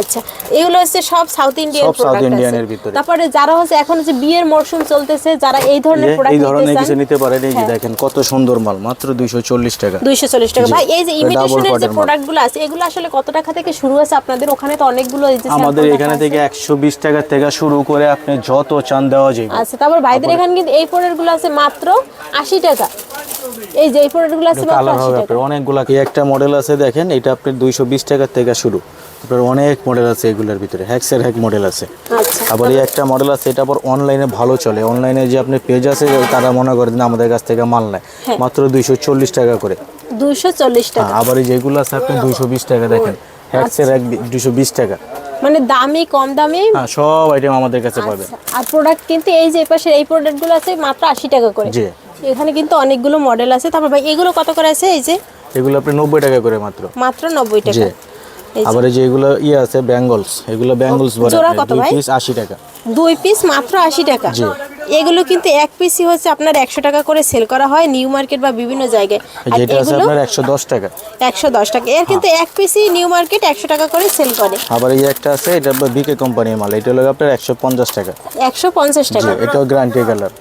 [SPEAKER 2] আচ্ছা, এগুলো হচ্ছে সব সাউথ ইন্ডিয়ান প্রোডাক্ট আছে। তারপরে যারা হচ্ছে এখন যে বিয়ের মরশুম চলতেছে, যারা এই ধরনের প্রোডাক্ট
[SPEAKER 1] এই ধরনের কিছু নিতে পারেন, এই যে দেখেন কত সুন্দর মাল, মাত্র 240 টাকা।
[SPEAKER 2] 240 টাকা। ভাই এই যে ইমিটেশনের যে প্রোডাক্টগুলো আছে, এগুলো আসলে কত টাকা থেকে শুরু আছে আপনাদের ওখানে? তো অনেকগুলো এই যে
[SPEAKER 1] আমাদের এখানে থেকে 120 টাকা থেকে শুরু করে আপনি যত চান দেওয়া যাবে।
[SPEAKER 2] আচ্ছা, তারপর ভাইদের এখানে কিন্তু এই প্রোডাক্টগুলো আছে মাত্র 80 টাকা। এই যে এই প্রোডাক্টগুলো আছে মাত্র 80 টাকা।
[SPEAKER 1] অনেকগুলো, এই একটা মডেল আছে দেখেন, এটা আপনি 220 টাকা থেকে শুরু, আপনার অনেক মডেল আছে এগুলোর ভিতরে, হ্যাক্সের মডেল আছে।
[SPEAKER 2] আচ্ছা,
[SPEAKER 1] আবার এই একটা মডেল আছে, এটা আবার অনলাইনে ভালো চলে। অনলাইনে যে আপনি পেজ আছে, তারা মনে করেন আমাদের কাছ থেকে মাল নেয়, মাত্র 240 টাকা করে।
[SPEAKER 2] 240 টাকা।
[SPEAKER 1] আবার এই যেগুলো আছে আপনি 220 টাকা দেখেন, এক্সের এক 220 টাকা।
[SPEAKER 2] মানে দামি কম দামি
[SPEAKER 1] হ্যাঁ, সব আইটেম আমাদের কাছে পাবেন।
[SPEAKER 2] আর প্রোডাক্ট কিন্তু এই যে পাশে এই প্রোডাক্টগুলো আছে মাত্র 80 টাকা করে।
[SPEAKER 1] জি,
[SPEAKER 2] এখানে কিন্তু অনেকগুলো মডেল আছে। তারপর ভাই এগুলো কত করে আছে? এই যে
[SPEAKER 1] এগুলো আপনি 90 টাকা করে মাত্র।
[SPEAKER 2] মাত্র 90 টাকা।
[SPEAKER 1] জি, আবার এই যে এগুলো আছে বেঙ্গলস, এগুলো বেঙ্গলস বলে
[SPEAKER 2] জোড়া কত ভাই?
[SPEAKER 1] 2 পিস 80 টাকা।
[SPEAKER 2] 2 পিস মাত্র 80 টাকা।
[SPEAKER 1] জি।
[SPEAKER 2] এগুলো কিন্তু এক পিসই হচ্ছে আপনার 100 টাকা করে সেল করা হয় নিউ মার্কেট বা বিভিন্ন জায়গায়। আর
[SPEAKER 1] যেটা আছে
[SPEAKER 2] এগুলো
[SPEAKER 1] আপনার 110 টাকা।
[SPEAKER 2] 110 টাকা। এর কিন্তু এক পিসই নিউ মার্কেট 100 টাকা করে সেল করে।
[SPEAKER 1] আবার এই একটা আছে, এটা বিকে কোম্পানির মাল, এটা হলো আপনার 150 টাকা।
[SPEAKER 2] 150
[SPEAKER 1] জি,
[SPEAKER 2] টাকা।
[SPEAKER 1] এটাও গ্যারান্টি কালার।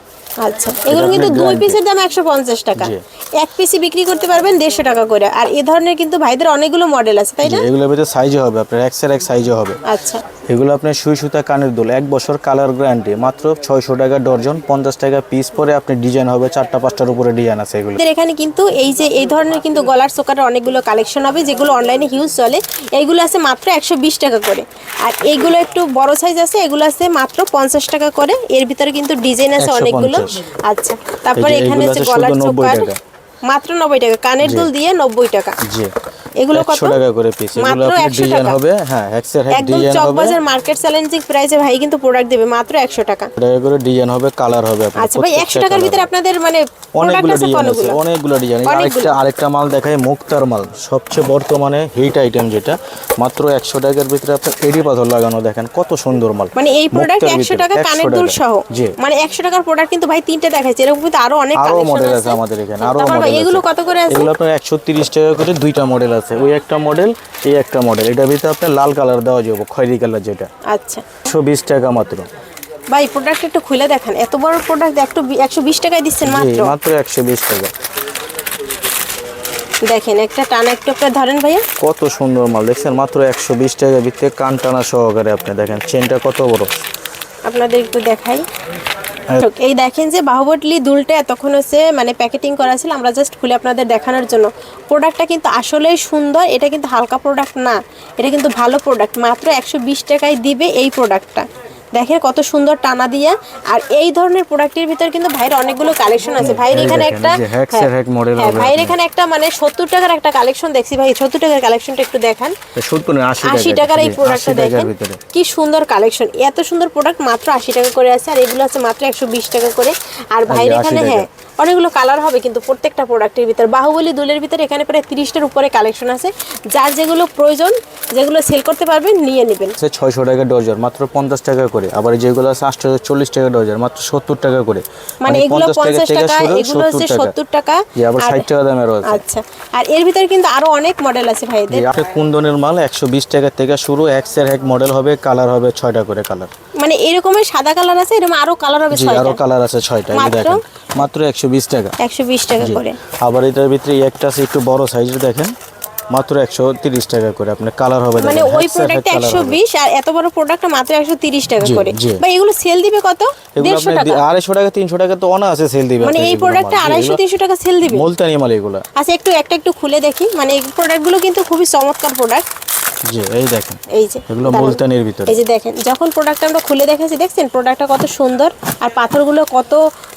[SPEAKER 2] আচ্ছা, এগুলো কিন্তু 2 পিসের দাম 150 টাকা।
[SPEAKER 1] জি।
[SPEAKER 2] এক পিসই বিক্রি করতে পারবেন 150 টাকা করে। আর এই ধরনের কিন্তু ভাইদের অনেকগুলো মডেল আছে, তাই না?
[SPEAKER 1] এগুলোর ভিতরে সাইজও হবে আপনার এক্সের এক সাইজও হবে।
[SPEAKER 2] আচ্ছা,
[SPEAKER 1] এগুলো আপনার সুই সুতা কানের দুল 1 বছর কালার গ্যারান্টি, মাত্র 600 টাকা ডর্জন, 50 টাকা পিস পরে আপনি ডিজাইন হবে 4টা 5টার উপরে ডিজাইন আছে এগুলো।
[SPEAKER 2] আমাদের এখানে কিন্তু এই যে এই ধরনের কিন্তু গলার চোকারের অনেকগুলো কালেকশন হবে যেগুলো অনলাইনে হিউজ চলে। এইগুলো আছে মাত্র 120 টাকা করে। আর এইগুলো একটু বড় সাইজ আছে, এগুলো আছে মাত্র 50 টাকা করে। এর ভিতরে কিন্তু ডিজাইন আছে অনেকগুলো।
[SPEAKER 1] 150
[SPEAKER 2] আচ্ছা, তারপরে
[SPEAKER 1] এই যে
[SPEAKER 2] এখানে
[SPEAKER 1] এগুলো
[SPEAKER 2] আছে
[SPEAKER 1] আছে
[SPEAKER 2] গলার
[SPEAKER 1] শুধু 90
[SPEAKER 2] চোকার
[SPEAKER 1] টাকা।
[SPEAKER 2] মাত্র 90 টাকা, কানের দুল দিয়ে 90 টাকা।
[SPEAKER 1] জি,
[SPEAKER 2] এগুলো কত?
[SPEAKER 1] 100 টাকা করে পিস। এগুলো
[SPEAKER 2] মাত্র
[SPEAKER 1] আপনার
[SPEAKER 2] 100
[SPEAKER 1] ডিজাইন
[SPEAKER 2] টাকা।
[SPEAKER 1] হবে, হ্যাঁ এক্সের এক
[SPEAKER 2] একদম
[SPEAKER 1] ডিজাইন হবে।
[SPEAKER 2] চকবাজার মার্কেট চ্যালেঞ্জিং প্রাইসে ভাই কিন্তু প্রোডাক্ট দেবে মাত্র 100 টাকা।
[SPEAKER 1] টাকা করে ডিজাইন হবে, কালার হবে আপনার।
[SPEAKER 2] আচ্ছা ভাই, 100 টাকার ভিতরে আপনাদের মানে প্রোডাক্ট
[SPEAKER 1] অনেকগুলো
[SPEAKER 2] আছে
[SPEAKER 1] ডিজাইন আছে,
[SPEAKER 2] কতগুলো?
[SPEAKER 1] অনেকগুলো ডিজাইন। আরেকটা মাল দেখায়, মুক্তার মাল, সবচেয়ে বর্তমানে হিট আইটেম যেটা, মাত্র 100 টাকার ভিতরে আপনার এডি পাথর লাগানো, দেখেন কত সুন্দর মাল।
[SPEAKER 2] মানে এই প্রোডাক্ট
[SPEAKER 1] মুক্তার
[SPEAKER 2] 100
[SPEAKER 1] ভিতরে,
[SPEAKER 2] টাকা
[SPEAKER 1] 100
[SPEAKER 2] কানের দুল
[SPEAKER 1] টাকা।
[SPEAKER 2] সহ।
[SPEAKER 1] জি,
[SPEAKER 2] মানে 100 টাকার প্রোডাক্ট কিন্তু ভাই তিনটে দেখাইছে, এরকম কিন্তু আরো অনেক
[SPEAKER 1] আরো
[SPEAKER 2] কালেকশন
[SPEAKER 1] মডেল আছে
[SPEAKER 2] আছে
[SPEAKER 1] আমাদের এখানে, আরো
[SPEAKER 2] তারপর ভাই
[SPEAKER 1] মডেল
[SPEAKER 2] এগুলো
[SPEAKER 1] আছে।
[SPEAKER 2] কত করে আছে?
[SPEAKER 1] এগুলো আপনার 130 টাকা করে দুইটা মডেল আছে, ওই একটা মডেল এই একটা মডেল। এটার ভিতরে আপনার লাল কালার দেওয়া যাবে, খয়েরি কালার যেটা।
[SPEAKER 2] আচ্ছা
[SPEAKER 1] 120 টাকা মাত্র।
[SPEAKER 2] ভাই প্রোডাক্ট একটু খুলে দেখান, এত বড় প্রোডাক্ট একটু 120 টাকায় দিচ্ছেন
[SPEAKER 1] জি,
[SPEAKER 2] মাত্র।
[SPEAKER 1] মাত্র 120 টাকা।
[SPEAKER 2] দেখেন একটা টানা একটু আপনার ধরেন ভাইয়া,
[SPEAKER 1] কত সুন্দর মাল দেখছেন, মাত্র 120 টাকা ভিতরে কান টানা সহকারে। আপনি দেখেন চেনটা কত বড়।
[SPEAKER 2] আপনাদের একটু দেখাই। এই দেখেন যে বাহুবলী দুলটা এতক্ষণ হচ্ছে মানে প্যাকেটিং করা ছিল, আমরা জাস্ট খুলে আপনাদের দেখানোর জন্য। প্রোডাক্টটা কিন্তু আসলেই সুন্দর, এটা কিন্তু হালকা প্রোডাক্ট না, এটা কিন্তু ভালো প্রোডাক্ট। মাত্র 120 টাকায় দিবে এই প্রোডাক্টটা। দেখেন কত সুন্দর টানা দিয়া। আর এই ধরনের প্রোডাক্টের ভিতরে কিন্তু ভাইয়ের অনেকগুলো কালেকশন আছে। ভাইয়ের এখানে একটা ভাইয়ের এখানে একটা মানে 70 টাকার একটা কালেকশন দেখছি ভাই, 70 টাকার কালেকশনটা একটু দেখান।
[SPEAKER 1] 80
[SPEAKER 2] টাকার এই প্রোডাক্টটা দেখেন কি সুন্দর কালেকশন, এত সুন্দর প্রোডাক্ট মাত্র 80 টাকা করে আছে। আর এগুলো আছে মাত্র 120 টাকা করে। আর ভাইয়ের এখানে অনেকগুলো কালার হবে কিন্তু প্রত্যেকটা প্রোডাক্টের ভিতরে। বাহুবলী দুলের ভিতরে এখানে প্রায় 30টার উপরে কালেকশন আছে। যার যেগুলো প্রয়োজন, যেগুলো সেল করতে পারবেন নিয়ে নেবেন।
[SPEAKER 1] 600 টাকা ডজন, মাত্র 50 টাকা করে। আবার যেগুলো আছে 840 টাকা ডজন, মাত্র 70 টাকা করে।
[SPEAKER 2] মানে এগুলো 50 টাকা, এগুলো হচ্ছে 70 টাকা।
[SPEAKER 1] আবার 60 টাকা দামেরও আছে।
[SPEAKER 2] আচ্ছা, আর এর ভিতরে কিন্তু আরো অনেক মডেল আছে ভাইদের।
[SPEAKER 1] আপনি কুন্দনের মাল 120 টাকা থেকে শুরু, এক্সের এক মডেল হবে, কালার হবে 6টা করে কালার।
[SPEAKER 2] মানে এরকমের সাদা কালার আছে, এরকম আরো কালার হবে 6টা।
[SPEAKER 1] আরো কালার আছে 6টা। এই দেখেন মাত্র 120 টাকা।
[SPEAKER 2] 120 টাকা করে।
[SPEAKER 1] আবার এটার ভিতরে একটা আছে একটু বড় সাইজের, দেখেন মাত্র 130 টাকা করে। আপনার কালার হবে,
[SPEAKER 2] মানে ওই প্রোডাক্টটা 120 আর এত বড় প্রোডাক্টটা মাত্র 130 টাকা করে। ভাই এগুলো সেল দিবে কত? 150 টাকা,
[SPEAKER 1] 250 টাকা, 300 টাকা তো অনা আছে সেল দিবে।
[SPEAKER 2] মানে এই প্রোডাক্টটা 250 300 টাকা সেল দিবে।
[SPEAKER 1] মুলতানি মাল এগুলো।
[SPEAKER 2] আচ্ছা একটু খুলে দেখি। মানে এই প্রোডাক্টগুলো কিন্তু খুবই চমৎকার প্রোডাক্ট।
[SPEAKER 1] জি, এই দেখেন,
[SPEAKER 2] এই যে
[SPEAKER 1] এগুলো মুলতানির ভিতরে।
[SPEAKER 2] এই যে দেখেন, যখন প্রোডাক্টটা আমরা খুলে দেখেছি, দেখছেন প্রোডাক্টটা কত সুন্দর আর পাথরগুলো কত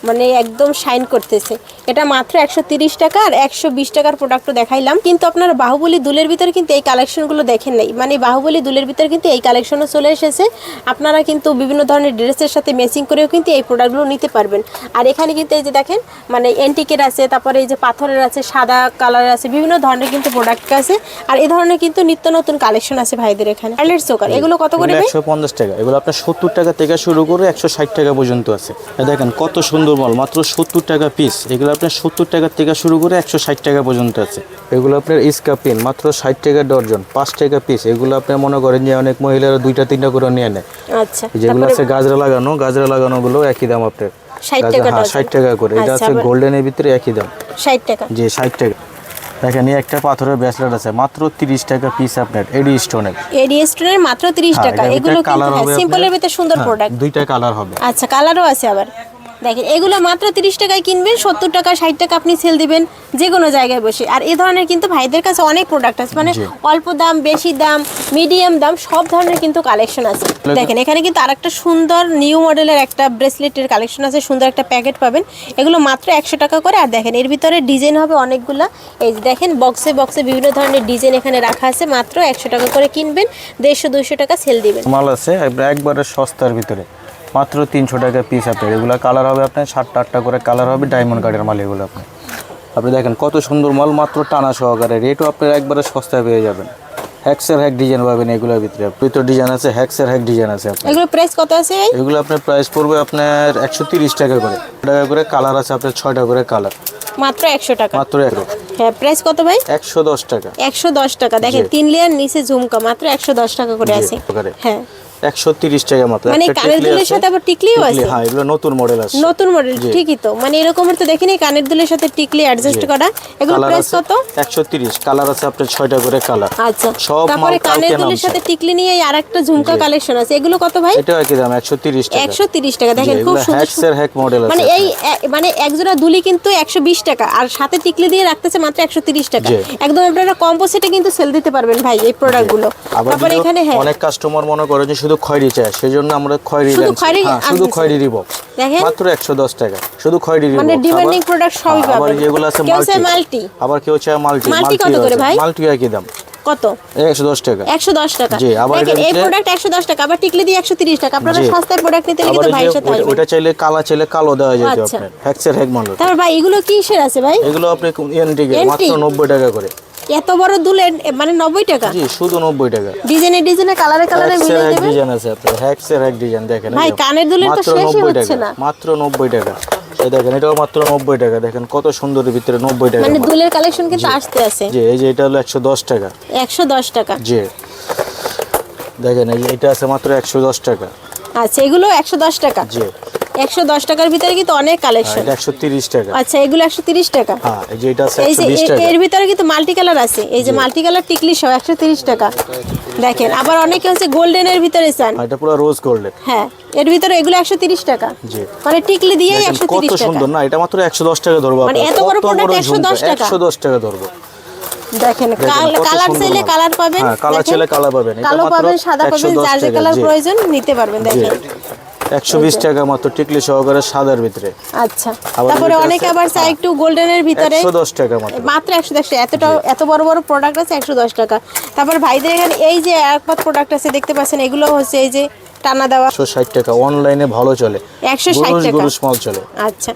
[SPEAKER 2] মানে একদম শাইন করতেছে। এটা মাত্র 130 টাকা আর 120 টাকার প্রোডাক্টও দেখাইলাম। কিন্তু আপনারা বাহুবলী দুলের ভিতরে কিন্তু এই কালেকশনগুলো দেখেন নাই। মানে বাহুবলী দুলের ভিতরে কিন্তু এই কালেকশনও চলে এসেছে। আপনারা কিন্তু বিভিন্ন ধরনের ড্রেসের সাথে ম্যাচিং করেও কিন্তু এই প্রোডাক্টগুলো নিতে পারবেন। আর এখানে কিন্তু এই যে দেখেন মানে এন্টিকের আছে, তারপরে এই যে পাথরের আছে, সাদা কালারের আছে, বিভিন্ন ধরনের কিন্তু প্রোডাক্ট আছে। আর এই ধরনের কিন্তু নিত্য নতুন কালেকশন আছে ভাইদের এখানে। আর্লের চোকার এগুলো কত করে?
[SPEAKER 1] 150 টাকা। এগুলো আপনার 70 টাকা থেকে শুরু করে 160 টাকা পর্যন্ত আছে। দেখেন কত সুন্দর মাল, মাত্র 70 টাকা পিস। এগুলো আপনার 70 টাকা থেকে শুরু করে 160 টাকা পর্যন্ত আছে। এগুলো আপনার স্কাপিন মাত্র 60 টাকা ডর্জন, 5 টাকা পিস। এগুলো আপনি মনে করেন যে অনেক মহিলারা 2টা 3টা করে নিয়ে নেয়।
[SPEAKER 2] আচ্ছা,
[SPEAKER 1] যেগুলো আছে গাজরা লাগানো গুলো একই দাম আপনার
[SPEAKER 2] 60 টাকা।
[SPEAKER 1] 60 টাকা করে। এটা আছে গোল্ডেনের ভিতরে একই দাম
[SPEAKER 2] 60 টাকা।
[SPEAKER 1] জি, 60 টাকা। দেখেন এই একটা পাথরের ব্রেসলেট আছে মাত্র 30 টাকা পিস আপনার, এডি স্টোনের।
[SPEAKER 2] এডি স্টোনের মাত্র 30 টাকা। এগুলো কিন্তু সিম্পলের ভিতরে সুন্দর প্রোডাক্ট।
[SPEAKER 1] দুইটা কালার হবে।
[SPEAKER 2] আচ্ছা, কালারও আছে আবার। দেখেন এগুলো মাত্র 30 টাকায় কিনবেন, 70 টাকা 60 টাকা আপনি সেল দিবেন যে কোনো জায়গায় বসে। আর এই ধরনের কিন্তু ভাইদের কাছে অনেক প্রোডাক্ট আছে, মানে অল্প দাম, বেশি দাম, মিডিয়াম দাম, সব ধরনের কিন্তু কালেকশন আছে। দেখেন এখানে কিন্তু আরেকটা সুন্দর নিউ মডেলের একটা ব্রেসলেটের কালেকশন আছে, সুন্দর একটা প্যাকেট পাবেন। এগুলো মাত্র 100 টাকা করে। আর দেখেন এর ভিতরে ডিজাইন হবে অনেকগুলা, এই যে দেখেন বক্সে বক্সে বিভিন্ন ধরনের ডিজাইন এখানে রাখা আছে। মাত্র 100 টাকা করে কিনবেন, 150-200 টাকা সেল দিবেন।
[SPEAKER 1] মাল আছে একবারে সস্তার ভিতরে, মাত্র 300 টাকা পিস। আপনার এগুলো কালার হবে আপনার 7-8টা করে কালার হবে, ডায়মন্ড কার্ডের মাল এগুলো। আপনি দেখেন কত সুন্দর মাল, মাত্র টানা সহকারে, রেটও আপনার একবারে সস্তায় পেয়ে যাবেন। হ্যাক্সের হ্যাক ডিজাইন পাবেন এগুলোর ভিতরে ডিজাইন আছে, হ্যাক্সের হ্যাক ডিজাইন আছে আপনার।
[SPEAKER 2] এগুলো প্রাইস কত আছে ভাই?
[SPEAKER 1] এগুলো আপনার প্রাইস পড়বে আপনার 130 টাকা করে কালার আছে আপনার 6টা করে কালার,
[SPEAKER 2] মাত্র 100 টাকা।
[SPEAKER 1] মাত্র 100।
[SPEAKER 2] হ্যাঁ প্রাইস কত ভাই?
[SPEAKER 1] 110 টাকা।
[SPEAKER 2] 110 টাকা। দেখেন 3 লেয়ার নিচে ঝুমকা, মাত্র 110 টাকা করে আছে। হ্যাঁ
[SPEAKER 1] 130 টাকা মাত্র।
[SPEAKER 2] মানে কানের দুলের সাথে আবার টিকলিও আছে।
[SPEAKER 1] হ্যাঁ এগুলো নতুন মডেল আছে,
[SPEAKER 2] নতুন মডেল, ঠিকই তো। মানে এরকমের তো দেখিনি কানের দুলের সাথে টিকলি অ্যাডজাস্ট করা। এগুলো প্রাইস কত?
[SPEAKER 1] 130। কালার আছে আপনার 6টা করে কালার।
[SPEAKER 2] আচ্ছা,
[SPEAKER 1] সব
[SPEAKER 2] তারপরে
[SPEAKER 1] মাল
[SPEAKER 2] কানের দুলের সাথে টিকলি নিয়ে আরেকটা ঝুমকা কালেকশন আছে। এগুলো কত ভাই?
[SPEAKER 1] এটাও একই দাম, 130 টাকা।
[SPEAKER 2] 130 টাকা। দেখেন খুব সুন্দর
[SPEAKER 1] হ্যাক্সের হ্যাক মডেল আছে।
[SPEAKER 2] মানে এই মানে এক জোড়া দুলি কিন্তু 120 টাকা, আর সাথে টিকলি দিয়ে রাখতেছে মাত্র 130 টাকা। একদম আপনারা কম্বো সেটে কিন্তু সেল দিতে পারবেন ভাই এই প্রোডাক্টগুলো। তারপরে এখানে হ্যাঁ
[SPEAKER 1] অনেক কাস্টমার মনে করে যে শুধু খয়েরি চায়, সেজন্য আমরা খয়েরি শুধু খয়েরি দিব,
[SPEAKER 2] দেখেন
[SPEAKER 1] মাত্র 110 টাকা শুধু খয়েরি দিব।
[SPEAKER 2] মানে ডিমান্ডিং প্রোডাক্ট সবই পাবেন।
[SPEAKER 1] আবার যেগুলো আছে মাল্টি, আবার কেউ চায় মাল্টি
[SPEAKER 2] কত করে ভাই?
[SPEAKER 1] মাল্টি একই দাম,
[SPEAKER 2] কত?
[SPEAKER 1] 110 টাকা।
[SPEAKER 2] 110 টাকা।
[SPEAKER 1] জি, আবার
[SPEAKER 2] দেখেন এই প্রোডাক্ট 110 টাকা, আবার টিকলি দিয়ে 130 টাকা। আপনারা সস্তায় প্রোডাক্ট নিতে গেলে কিন্তু ভাইয়ের সাথে আসবেন।
[SPEAKER 1] ওটা চাইলে কালা চাইলে কালো দেওয়া যায় আপনার, হ্যাক্সের হ্যাক মডেল।
[SPEAKER 2] তারপর ভাই এগুলো কিসের আছে ভাই?
[SPEAKER 1] এগুলো আপনি এনটিকে মাত্র 90 টাকা করে।
[SPEAKER 2] এত বড় দুলে মানে 90 টাকা?
[SPEAKER 1] জি, শুধু 90 টাকা।
[SPEAKER 2] ডিজাইনে কালারে মিলিয়ে দেবেন।
[SPEAKER 1] ডিজাইন আছে আপনার, হ্যাক্সের হ্যাক ডিজাইন দেখেন।
[SPEAKER 2] ভাই কানের দুলের তো শেষই হচ্ছে না,
[SPEAKER 1] মাত্র 90 টাকা। এই দেখেন এটাও মাত্র 90 টাকা। দেখেন কত সুন্দরের ভিতরে 90 টাকা।
[SPEAKER 2] মানে দুলের কালেকশন কিন্তু আসতে আছে।
[SPEAKER 1] জি, এই যে এটা হলো 110 টাকা।
[SPEAKER 2] 110 টাকা।
[SPEAKER 1] জি, দেখেন এই যে এটা আছে মাত্র 110 টাকা।
[SPEAKER 2] আচ্ছা, এগুলো 110 টাকা।
[SPEAKER 1] জি,
[SPEAKER 2] 110 টাকার ভিতরে কিন্তু অনেক কালেকশন।
[SPEAKER 1] এটা 130 টাকা।
[SPEAKER 2] আচ্ছা, এগুলো 130 টাকা।
[SPEAKER 1] হ্যাঁ, এই যে এটা আছে
[SPEAKER 2] এই যে
[SPEAKER 1] 120 টাকা।
[SPEAKER 2] এর ভিতরে কিন্তু মাল্টি কালার আছে, এই যে মাল্টি কালার টিকলি সহ 130 টাকা। দেখেন আবার অনেকে হচ্ছে গোল্ডেনের ভিতরে চান,
[SPEAKER 1] এটা পুরো রোজ গোল্ডেন।
[SPEAKER 2] হ্যাঁ এর ভিতরে এগুলো 130 টাকা।
[SPEAKER 1] জি,
[SPEAKER 2] মানে টিকলি দিয়ে 130
[SPEAKER 1] কত
[SPEAKER 2] টাকা।
[SPEAKER 1] সুন্দর না, এটা মাত্র 110 টাকা ধরবো।
[SPEAKER 2] মানে এত বড় প্রোডাক্ট 110 টাকা।
[SPEAKER 1] 110 টাকা ধরবো।
[SPEAKER 2] দেখেন কালার চাইলে কালার পাবেন,
[SPEAKER 1] হ্যাঁ কালার চাইলে কালার পাবেন। এটা
[SPEAKER 2] কালো
[SPEAKER 1] মাত্র
[SPEAKER 2] পাবেন, সাদা পাবেন, যার যে কালার প্রয়োজন নিতে পারবেন। দেখেন
[SPEAKER 1] 120 টাকা মাত্র টিকলি সহকারে সাদার ভিতরে।
[SPEAKER 2] আচ্ছা, তারপরে অনেকে আবার চাই একটু গোল্ডেনের ভিতরে,
[SPEAKER 1] 110 টাকা মাত্র।
[SPEAKER 2] 110 টাকা। এত বড় বড় প্রোডাক্ট আছে 110 টাকা। তারপর ভাইদের এখানে এই যে আরেকটা প্রোডাক্ট আছে দেখতে পাচ্ছেন, এগুলো হচ্ছে এই যে টানা দেওয়া
[SPEAKER 1] 160 টাকা। অনলাইনে ভালো চলে,
[SPEAKER 2] 160 টাকা
[SPEAKER 1] গুরুস মাল চলে।
[SPEAKER 2] আচ্ছা,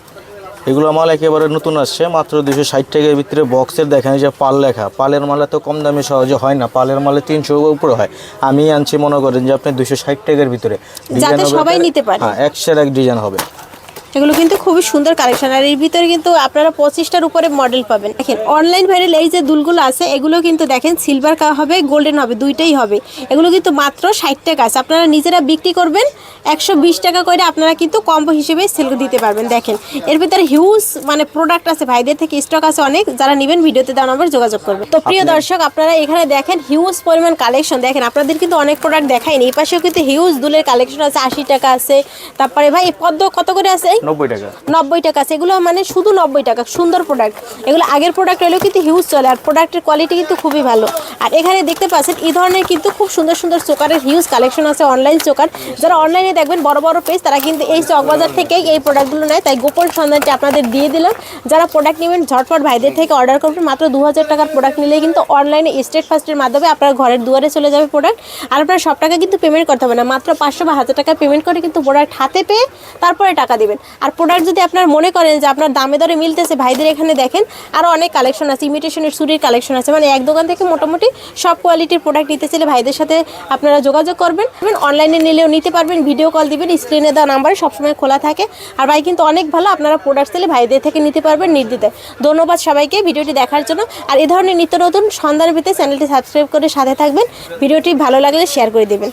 [SPEAKER 1] এগুলো মাল একেবারে নতুন আসছে, মাত্র 260 টাকার ভিতরে। বক্সের দেখেন যে পাল লেখা, পালের মালে তো কম দামে সহজে হয় না, পালের মালে 300 উপরে হয়। আমি আনছি মনে করেন যে আপনি 260 টাকার ভিতরে,
[SPEAKER 2] যাতে সবাই নিতে পারে।
[SPEAKER 1] হ্যাঁ, 100 ডিজাইন হবে।
[SPEAKER 2] এগুলো কিন্তু খুবই সুন্দর কালেকশন। আর এর ভিতরে কিন্তু আপনারা 25টার উপরে মডেল পাবেন। দেখেন অনলাইন ভাইরাল এই যে দুলগুলো আছে, এগুলো কিন্তু দেখেন সিলভার হবে, গোল্ডেন হবে, দুইটাই হবে। এগুলো কিন্তু মাত্র 60 টাকা আছে। আপনারা নিজেরা বিক্রি করবেন 120 টাকা করে, আপনারা কিন্তু কম্বো হিসেবে সেল দিতে পারবেন। দেখেন এর ভিতরে হিউজ মানে প্রোডাক্ট আছে, ভাইদের থেকে স্টক আছে অনেক। যারা নেবেন ভিডিওতে দেওয়া নাম্বার যোগাযোগ করবেন। তো প্রিয় দর্শক, আপনারা এখানে দেখেন হিউজ পরিমাণ কালেকশন। দেখেন আপনাদের কিন্তু অনেক প্রোডাক্ট দেখাইনি, এই পাশেও কিন্তু হিউজ দুলের কালেকশন আছে। 80 টাকা আছে। তারপরে ভাই পদ্ম কত করে আছে?
[SPEAKER 1] 90 টাকা।
[SPEAKER 2] 90 টাকা আছে। এগুলো মানে শুধু 90 টাকা। সুন্দর প্রোডাক্ট এগুলো। আগের প্রোডাক্ট হলেও কিন্তু হিউজ চলে, আর প্রোডাক্টের কোয়ালিটি কিন্তু খুবই ভালো। আর এখানে দেখতে পাচ্ছেন এই ধরনের কিন্তু খুব সুন্দর সুন্দর চোকারের হিউজ কালেকশন আছে, অনলাইন চোকার। যারা অনলাইনে দেখবেন বড় বড় পেজ, তারা কিন্তু এই চকবাজার থেকেই এই প্রোডাক্টগুলো নেয়। তাই গোপন সন্ধানটি আপনাদের দিয়ে দিলাম। যারা প্রোডাক্ট নেবেন ঝটপট ভাইদের থেকে অর্ডার করবেন। মাত্র 2000 টাকার প্রোডাক্ট নিলেই কিন্তু অনলাইনে স্টেট ফার্স্টের মাধ্যমে আপনার ঘরের দুয়ারে চলে যাবে প্রোডাক্ট। আর আপনার সব টাকা কিন্তু পেমেন্ট করতে হবে না, মাত্র 500 বা 1000 টাকা পেমেন্ট করে কিন্তু প্রোডাক্ট হাতে পেয়ে তারপরে টাকা দিবেন। আর প্রোডাক্ট যদি আপনার মনে করেন যে আপনার দামে দরে মিলতেছে, ভাইদের এখানে দেখেন আরও অনেক কালেকশন আছে। ইমিটেশনের চুরির কালেকশন আছে। মানে এক দোকান থেকে মোটামুটি সব কোয়ালিটির প্রোডাক্ট নিতে চাইলে ভাইদের সাথে আপনারা যোগাযোগ করবেন। অনলাইনে নিলেও নিতে পারবেন, ভিডিও কল দিবেন, স্ক্রিনে দেওয়া নাম্বারে সবসময় খোলা থাকে। আর ভাই কিন্তু অনেক ভালো, আপনারা প্রোডাক্ট চাইলে ভাইদের থেকে নিতে পারবেন নির্দ্বিধায়। ধন্যবাদ সবাইকে ভিডিওটি দেখার জন্য। আর এই ধরনের নিত্য নতুন সন্ধান পেতে চ্যানেলটি সাবস্ক্রাইব করে সাথে থাকবেন। ভিডিওটি ভালো লাগলে শেয়ার করে দেবেন।